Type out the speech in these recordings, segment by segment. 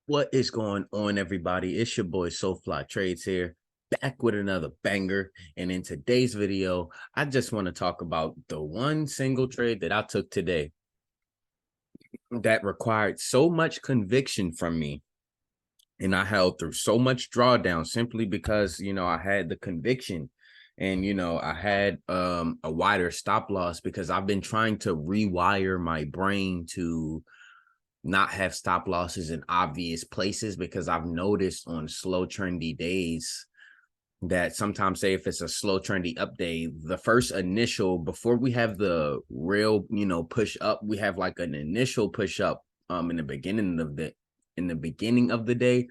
What is going on, everybody? It's your boy SoFly Trades here, back with another banger. And in today's video, I just want to talk about the one single trade that I took today that required so much conviction from me. And I held through so much drawdown simply because, I had the conviction and, I had a wider stop loss because I've been trying to rewire my brain to not have stop losses in obvious places because I've noticed on slow trendy days that sometimes, say if it's a slow trendy up day, the first initial before we have the real push up, we have like an initial push up in the beginning of the day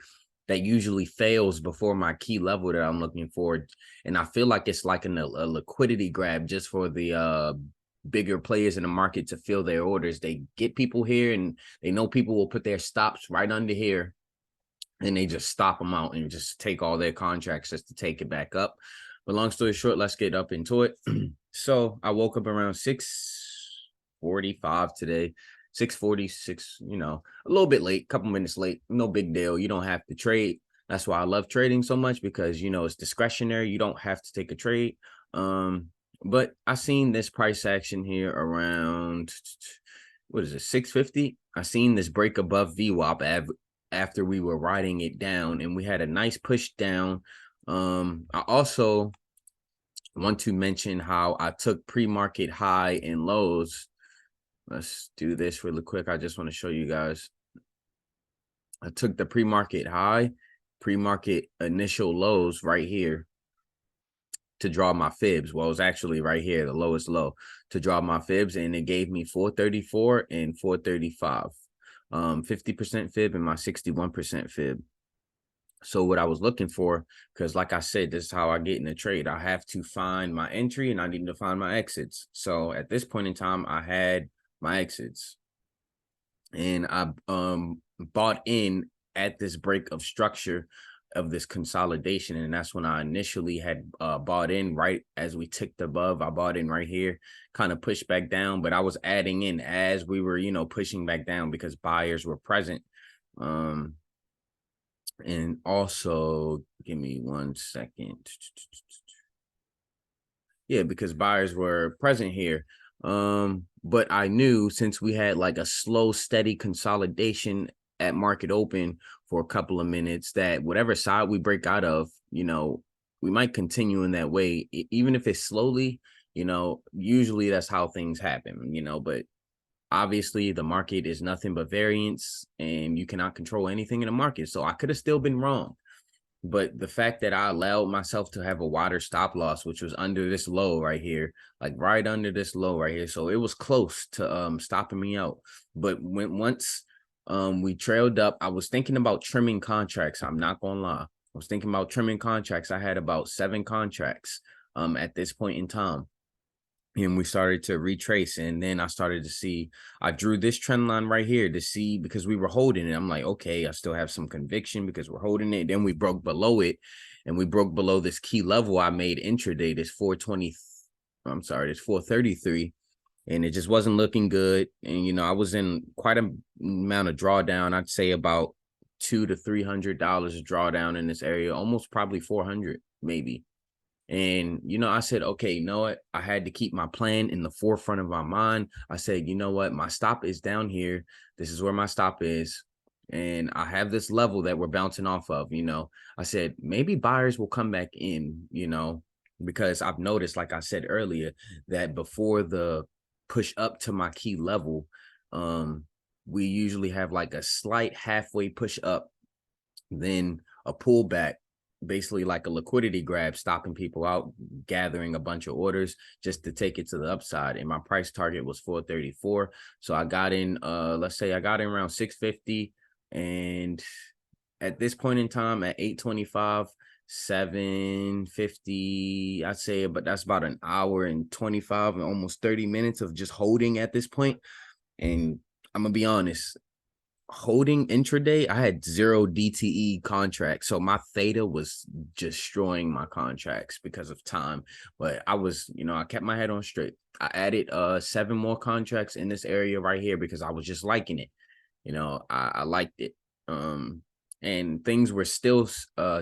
that usually fails before my key level that I'm looking for. And I feel like it's like a liquidity grab just for the bigger players in the market to fill their orders. They get people here and they know people will put their stops right under here and they just stop them out and just take all their contracts just to take it back up. But long story short, let's get up into it. So I woke up around 6:45 today, 6:46, a little bit late, couple minutes late, no big deal. You don't have to trade. That's why I love trading so much because, it's discretionary. You don't have to take a trade. But I seen this price action here around, what is it, 650? I seen this break above VWAP after we were riding it down and we had a nice push down. I also want to mention how I took pre-market high and lows. Let's do this really quick. I just want to show you guys. I took the pre-market high, pre-market initial lows right here to draw my fibs. Well, it's actually right here, the lowest low to draw my fibs, and it gave me 434 and 435. 50% fib and my 61% fib. So what I was looking for, because like I said, this is how I get in a trade. I have to find my entry and I need to find my exits. So at this point in time, I had my exits and I bought in at this break of structure of this consolidation. And that's when I initially had bought in right as we ticked above. I bought in right here, kind of pushed back down, but I was adding in as we were, pushing back down because buyers were present. And also, give me 1 second. Yeah, because buyers were present here. But I knew since we had like a slow, steady consolidation at market open for a couple of minutes that whatever side we break out of, we might continue in that way, even if it's slowly, usually that's how things happen, but obviously the market is nothing but variance and you cannot control anything in the market. So I could have still been wrong. But the fact that I allowed myself to have a wider stop loss, which was under this low right here, like right under this low right here. So it was close to stopping me out. But once we trailed up, I was thinking about trimming contracts. I'm not gonna lie. I was thinking about trimming contracts. I had about 7 contracts at this point in time. And we started to retrace, and then I started to see, I drew this trend line right here to see, because we were holding it. I'm like, okay, I still have some conviction because we're holding it. Then we broke below it, and we broke below this key level I made intraday, this 420, I'm sorry, this 433, and it just wasn't looking good. And I was in quite a amount of drawdown. I'd say about $200 to $300 of drawdown in this area, almost probably 400 maybe. And, I said, okay, you know what? I had to keep my plan in the forefront of my mind. I said, you know what? My stop is down here. This is where my stop is. And I have this level that we're bouncing off of, I said, maybe buyers will come back in, because I've noticed, like I said earlier, that before the push up to my key level, we usually have like a slight halfway push up, then a pullback, basically like a liquidity grab, stopping people out, gathering a bunch of orders just to take it to the upside. And my price target was 434. So I got in, let's say I got in around 650. And at this point in time at 825, 750, I'd say, but that's about an hour and 25 and almost 30 minutes of just holding at this point. And I'm gonna be honest, holding intraday, I had 0 DTE contracts. So my theta was destroying my contracts because of time. But I was, I kept my head on straight. I added 7 more contracts in this area right here because I was just liking it. I liked it. And things were still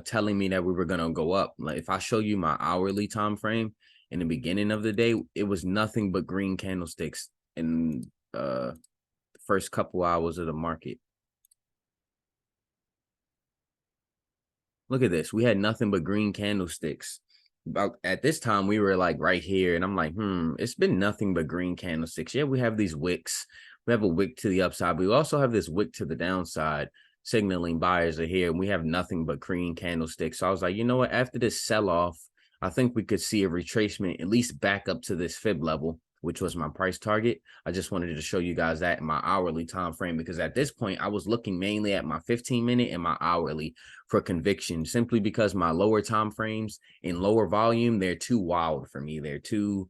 telling me that we were gonna go up. Like if I show you my hourly time frame in the beginning of the day, it was nothing but green candlesticks in the first couple hours of the market. Look at this. We had nothing but green candlesticks. About at this time, we were like right here, and I'm like, it's been nothing but green candlesticks. Yeah, we have these wicks. We have a wick to the upside, but we also have this wick to the downside, signaling buyers are here, and we have nothing but green candlesticks. So I was like, you know what? After this sell-off, I think we could see a retracement, at least back up to this fib level, which was my price target. I just wanted to show you guys that in my hourly time frame, because at this point, I was looking mainly at my 15-minute and my hourly for conviction, simply because my lower time frames in lower volume, they're too wild for me. They're too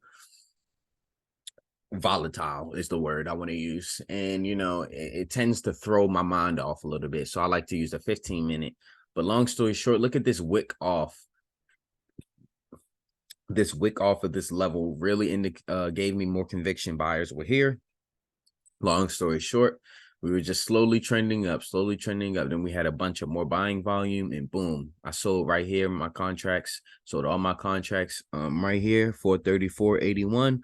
volatile is the word I want to use. And, it tends to throw my mind off a little bit. So I like to use the 15-minute. But long story short, look at this wick off. This wick off of this level really gave me more conviction. Buyers were here. Long story short, we were just slowly trending up. Then we had a bunch of more buying volume, and boom, I sold right here my contracts. Sold all my contracts right here for 34.81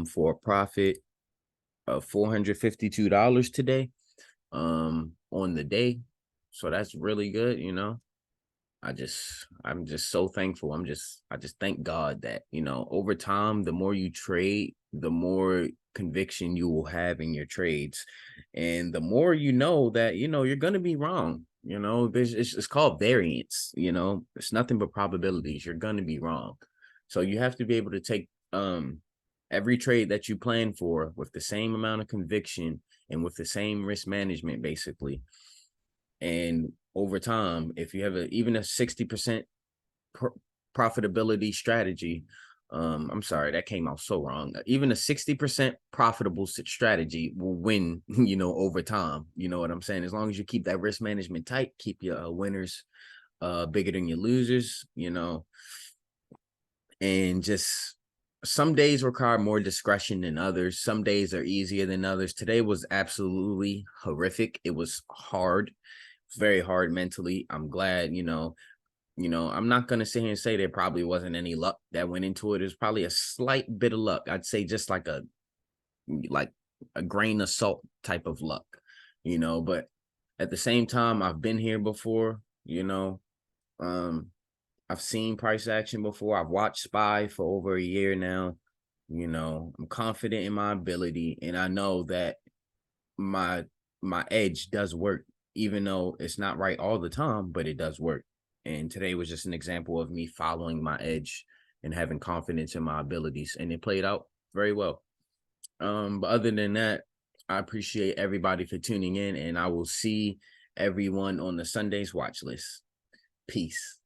for a profit of $452 today on the day. So that's really good, I'm just so thankful. I just thank God that, over time, the more you trade, the more conviction you will have in your trades. And the more that, you're going to be wrong. It's called variance, it's nothing but probabilities. You're going to be wrong. So you have to be able to take every trade that you plan for with the same amount of conviction and with the same risk management, basically. And over time, if you have even a 60% profitability strategy, I'm sorry, that came out so wrong. Even a 60% profitable strategy will win, over time. You know what I'm saying? As long as you keep that risk management tight, keep your winners bigger than your losers, and just some days require more discretion than others. Some days are easier than others. Today was absolutely horrific. It was hard, very hard mentally. I'm glad, I'm not going to sit here and say there probably wasn't any luck that went into it. There's probably a slight bit of luck. I'd say just like a grain of salt type of luck, but at the same time, I've been here before, I've seen price action before. I've watched SPY for over a year now. I'm confident in my ability, and I know that my edge does work, even though it's not right all the time, but it does work. And today was just an example of me following my edge and having confidence in my abilities, and it played out very well. But other than that, I appreciate everybody for tuning in, and I will see everyone on the Sunday's watch list. Peace.